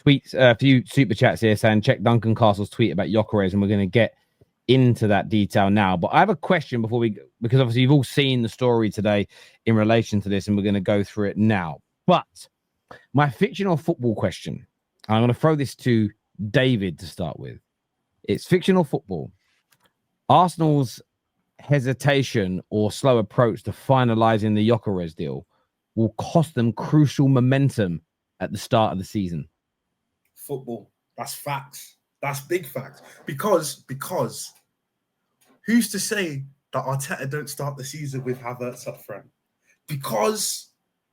tweets, a few super chats here saying check Duncan Castle's tweet about Gyokeres, and we're going to get into that detail now. But I have a question because obviously you've all seen the story today in relation to this, and we're going to go through it now. But my fictional football question, I'm going to throw this to David to start with. It's fictional football. Arsenal's hesitation or slow approach to finalizing the Gyokeres deal will cost them crucial momentum at the start of the season. Football. That's facts. That's big facts. Because who's to say that Arteta don't start the season with Havertz up front? Because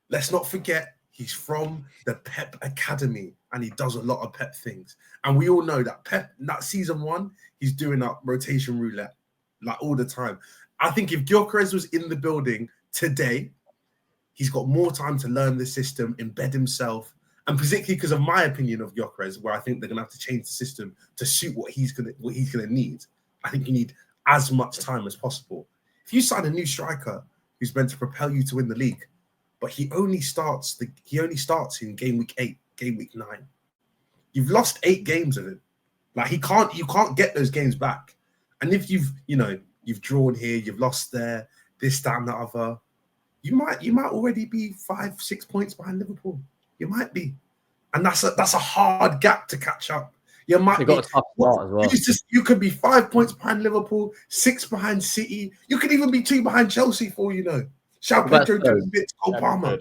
let's not forget, he's from the Pep Academy and he does a lot of Pep things. And we all know that Pep, that season 1, he's doing that rotation roulette like all the time. I think if Gyokeres was in the building today, he's got more time to learn the system, embed himself, and particularly because of my opinion of Gyokeres, where I think they're gonna have to change the system to suit what he's gonna need. I think you need as much time as possible. If you sign a new striker who's meant to propel you to win the league, but he only starts in game week 8, game week 9. You've lost 8 games of it. Like you can't get those games back. And if you've drawn here, you've lost there, this, that, and the other, you might already be 5-6 points behind Liverpool. You might be, and that's a hard gap to catch up. You might be. Got a tough start as well. You could be 5 points behind Liverpool, 6 behind City. You could even be 2 behind Chelsea, for you know. Shout Pedro to a bit, Cole Palmer.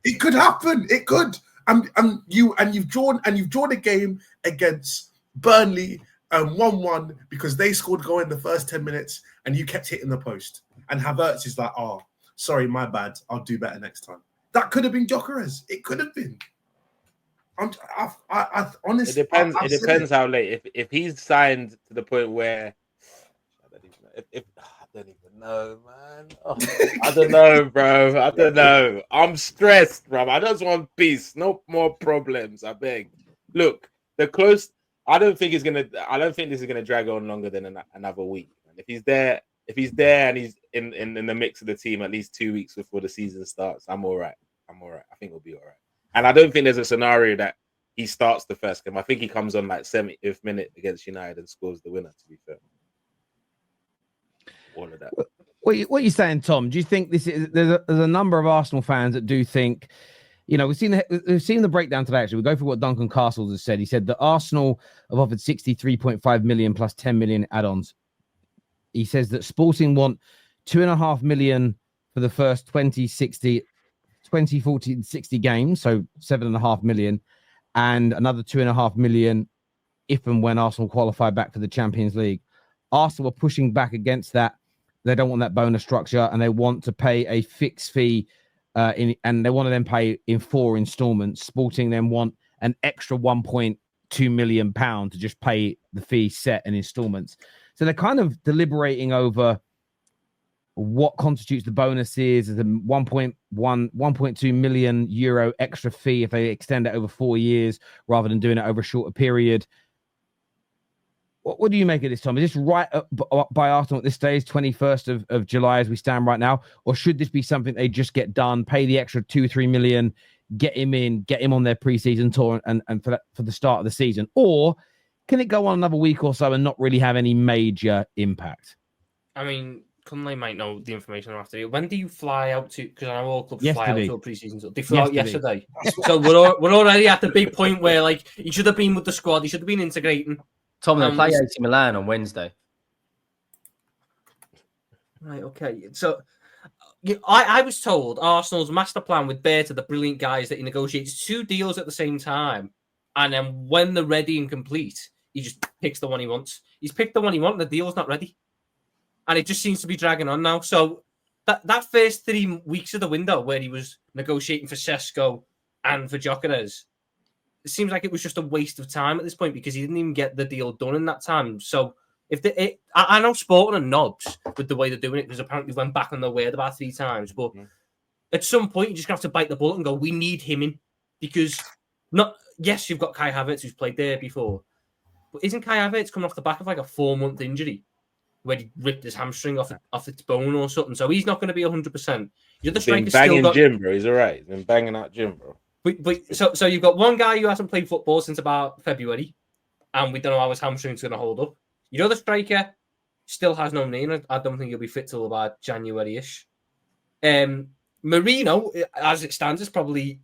It could happen. It could. And you've drawn a game against Burnley 1-1 because they scored goal in the first 10 minutes and you kept hitting the post. And Havertz is like, oh, sorry, my bad. I'll do better next time. That could have been Gyokeres. It could have been. I honestly, it depends how late. If he's signed to the point where I don't even know, man. Oh, I don't know, bro. I don't know. I'm stressed, bro. I just want peace, no more problems. I beg. Look, I don't think this is gonna drag on longer than another week. If he's there and he's in the mix of the team at least 2 weeks before the season starts, I'm all right. I think we'll be all right. And I don't think there's a scenario that he starts the first game. I think he comes on like 70th minute against United and scores the winner, to be fair. All of that. What are you saying, Tom? Do you think this is there's a number of Arsenal fans that do think, we've seen the breakdown today. Actually, we go for what Duncan Castles has said. He said that Arsenal have offered 63.5 million plus 10 million add-ons. He says that Sporting want 2.5 million for the first 20, 40, 60 games, so 7.5 million, and another 2.5 million if and when Arsenal qualify back for the Champions League. Arsenal are pushing back against that. They don't want that bonus structure, and they want to pay a fixed fee, and they want to then pay in 4 installments. Sporting then want an extra 1.2 million pound to just pay the fee set in installments. So they're kind of deliberating over what constitutes the bonuses as a 1.2 million euro extra fee if they extend it over 4 years rather than doing it over a shorter period. What do you make of this, Tom? Is this right by Arsenal at this stage, 21st of July as we stand right now? Or should this be something they just get done, pay the extra 2-3 million, get him on their pre-season tour and for the start of the season? Or can it go on another week or so and not really have any major impact? I mean, Cunley might know the information after. When do you fly out to? Because I know all clubs fly out to a pre-season. So they flew out yesterday. So we're already at the big point where he should have been with the squad. He should have been integrating. Tom, they play AC Milan on Wednesday. Right. Okay. So I was told Arsenal's master plan with Berta, the brilliant guys, that he negotiates 2 deals at the same time, and then when they're ready and complete, he just picks the one he wants. He's picked the one he wants. The deal's not ready. And it just seems to be dragging on now. So that first 3 weeks of the window where he was negotiating for Sesko and for Gyokeres, it seems like it was just a waste of time at this point because he didn't even get the deal done in that time. So I know Sporting and knobs with the way they're doing it because apparently went back on their word about 3 times. But at some point, you just have to bite the bullet and go, we need him in. Because, yes, you've got Kai Havertz who's played there before. But isn't Kai Havertz coming off the back of like a 4-month injury where he ripped his hamstring off its bone or something? So he's not going to be 100%. You're the striker banging still got... gym, bro. He's all right. He's been banging out gym, bro. So you've got one guy who hasn't played football since about February, and we don't know how his hamstring's going to hold up. Your other striker still has no knee, and I don't think he'll be fit till about January-ish. Marino, as it stands, is probably,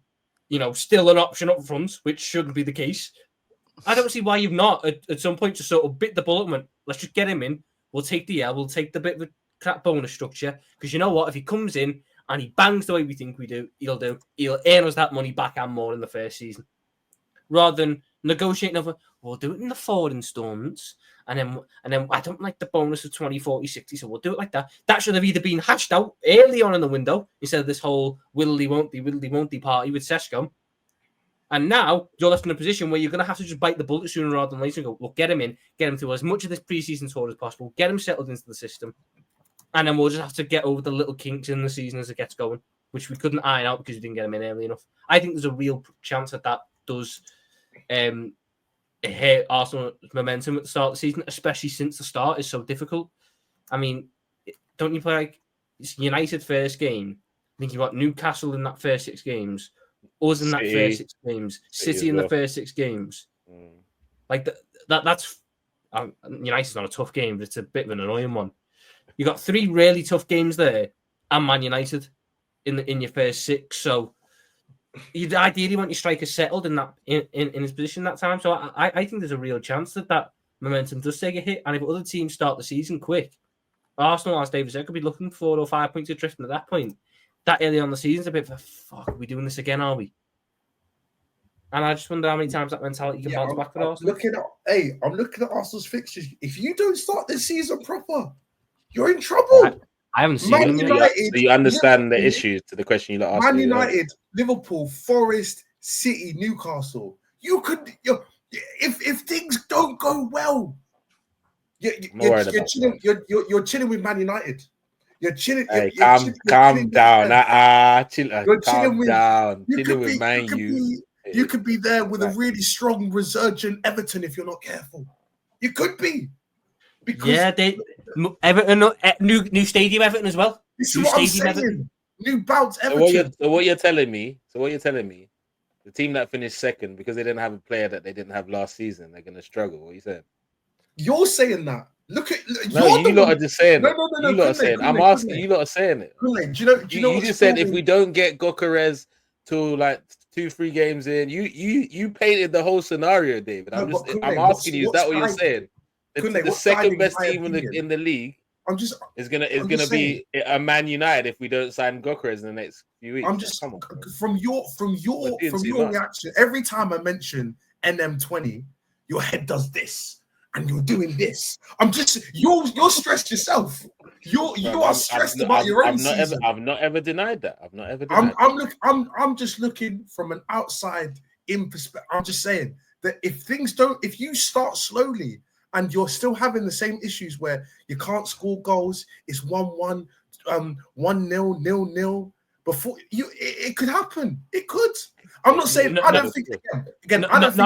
still an option up front, which shouldn't be the case. I don't see why you've not at some point just sort of bit the bullet and went, let's just get him in. We'll take the L. We'll take the bit of a crap bonus structure. Because you know what? If he comes in and he bangs the way we think he'll earn us that money back and more in the first season. Rather than negotiating over, we'll do it in the 4 installments. And then I don't like the bonus of 20, 40, 60, so we'll do it like that. That should have either been hashed out early on in the window instead of this whole will-he, won't-he party with Seshko. And now you're left in a position where you're going to have to just bite the bullet sooner rather than later and go, look, get him in, get him through as much of this preseason tour as possible, get him settled into the system, and then we'll just have to get over the little kinks in the season as it gets going, which we couldn't iron out because we didn't get him in early enough. I think there's a real chance that does hit Arsenal's momentum at the start of the season, especially since the start is so difficult. I mean, don't you play like it's United first game? I think you've got Newcastle in that first 6 games. Us in that first 6 games, City in the first 6 games. Like that's United's not a tough game, but it's a bit of an annoying one. You got 3 really tough games there, and Man United in your first 6. So you'd ideally want your striker settled in his position that time. So I think there's a real chance that momentum does take a hit, and if other teams start the season quick, Arsenal, as David said, could be looking 4 or 5 points adrift at that point. That early on the season's a bit of a fuck. Are we doing this again? Are we? And I just wonder how many times that mentality can bounce back for Arsenal. I'm looking at Arsenal's fixtures. If you don't start this season proper, you're in trouble. I haven't seen them yet. So you understand the issues to the question you asked. Man United, Liverpool, Forest, City, Newcastle. You're if things don't go well, you're chilling with Man United. You're chilling. Hey, calm down. Chill down. Chilling with Man U. You could be there with a really strong resurgent Everton if you're not careful. You could be. Because Everton, new stadium Everton as well. This is what I'm saying. Everton. New bounce Everton. So what you're telling me, the team that finished second because they didn't have a player that they didn't have last season, they're going to struggle. What are you saying? You're saying that. Look at you lot are just saying it. No. You lot are saying. I'm asking. You lot are saying it. Do you know you just said if we don't get Gyokeres till like 2-3 games in, you painted the whole scenario, David. I'm asking you. Is that what you're saying? The second best team in the league is gonna be a Man United if we don't sign Gyokeres in the next few weeks. From your reaction. Every time I mention NM20, your head does this. And you're doing this. You're stressed yourself. You are stressed about your own season. I've not ever denied that. I'm just looking from an outside in perspective. I'm just saying that if you start slowly and you're still having the same issues where you can't score goals, it's 1-1, 1-0, 0-0. Before it could happen. It could. I'm not saying I don't think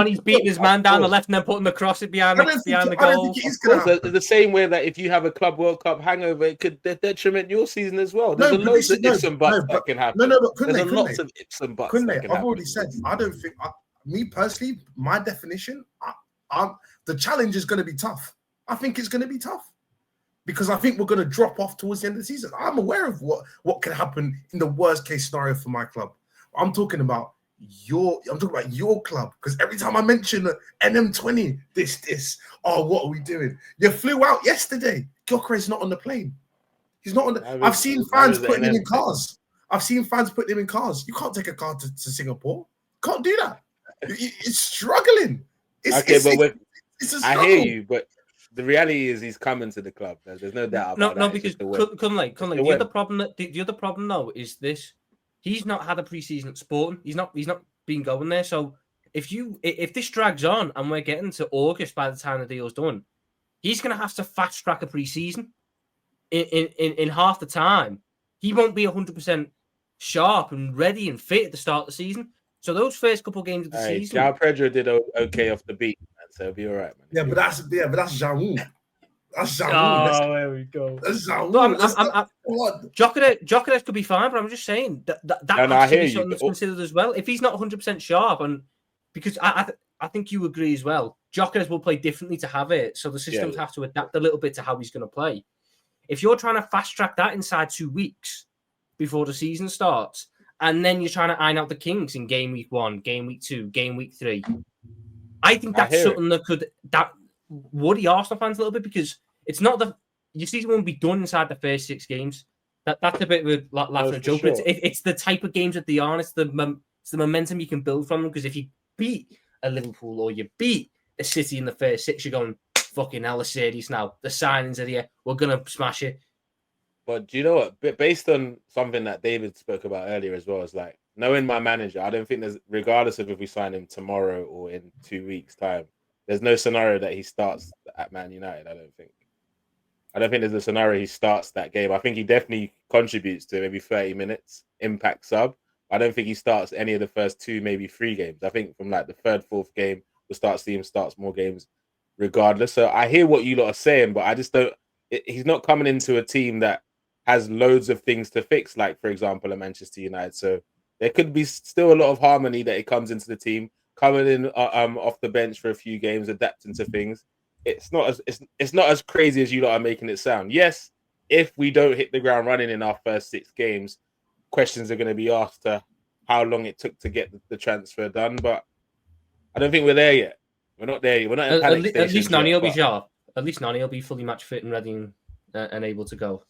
he's beating his man down the left and then putting the cross behind the goal. The same way that if you have a Club World Cup hangover, it could detriment your season as well. There's loads of ifs and buts that can happen. There's lots of ifs and buts. I've already said I don't think me personally, my definition, the challenge is going to be tough. I think it's going to be tough. Because I think we're going to drop off towards the end of the season. I'm aware of what can happen in the worst case scenario for my club. I'm talking about your club. Because every time I mention NM20, what are we doing? You flew out yesterday. Gyokeres not on the plane. He's not on the. I've seen fans putting him in cars. You can't take a car to Singapore. Can't do that. It's struggling. I hear you, but. The reality is he's coming to the club. There's no doubt about that. No, because the other problem though is this: he's not had a preseason at Sporting. He's not been going there. So if this drags on and we're getting to August by the time the deal's done, he's going to have to fast track a preseason. In half the time, he won't be 100% sharp and ready and fit at the start of the season. So those first couple of games of the season, João Pedro did okay off the beat. So it'll be all right, man. Yeah, but that's Jaoun. That's Zawu. Oh, there we go. That's Zawu. No, What? Jokeres could be fine, but I'm just saying that No, I has to hear be you, something that's but- considered as well. If he's not 100% sharp, and because I think you agree as well, Jokeres will play differently to have it, so the systems have to adapt a little bit to how he's going to play. If you're trying to fast track that inside 2 weeks before the season starts, and then you're trying to iron out the kinks in game week 1, game week 2, game week 3, I think that's something that worry Arsenal fans a little bit, because it's not your season won't be done inside the first 6 games. That's a bit of a laugh and a joke. Sure. It's the type of games that they are. It's the momentum you can build from them. Because if you beat a Liverpool or you beat a City in the first 6, you're going, fucking hell, Mercedes now. The signings are here. We're gonna smash it. But do you know what? Based on something that David spoke about earlier as well, is like knowing my manager, I don't think there's, regardless of if we sign him tomorrow or in 2 weeks' time, there's no scenario that he starts at Man United. I don't think there's a scenario he starts that game. I think he definitely contributes to maybe 30 minutes impact sub. I don't think he starts any of the first 2, maybe 3 games. I think from like the 3rd, 4th game, we'll start to see him starts more games regardless. So I hear what you lot are saying, but I just don't. He's not coming into a team that has loads of things to fix, like for example, a Manchester United. So there could be still a lot of harmony that he comes into the team, coming in off the bench for a few games, adapting to things. It's not as crazy as you lot are making it sound. Yes, if we don't hit the ground running in our first 6 games, questions are going to be asked to how long it took to get the transfer done. But I don't think we're there yet. We're not there yet. We're not in panic stations At least Nani yet, will be but- sharp. At least Nani will be fully match fit and ready and able to go.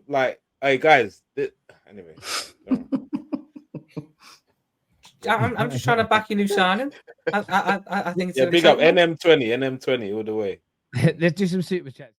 Like, hey guys, anyway. I'm just trying to back your new signing. I think it's Yeah, an big up exciting one. NM20 all the way. Let's do some super chats.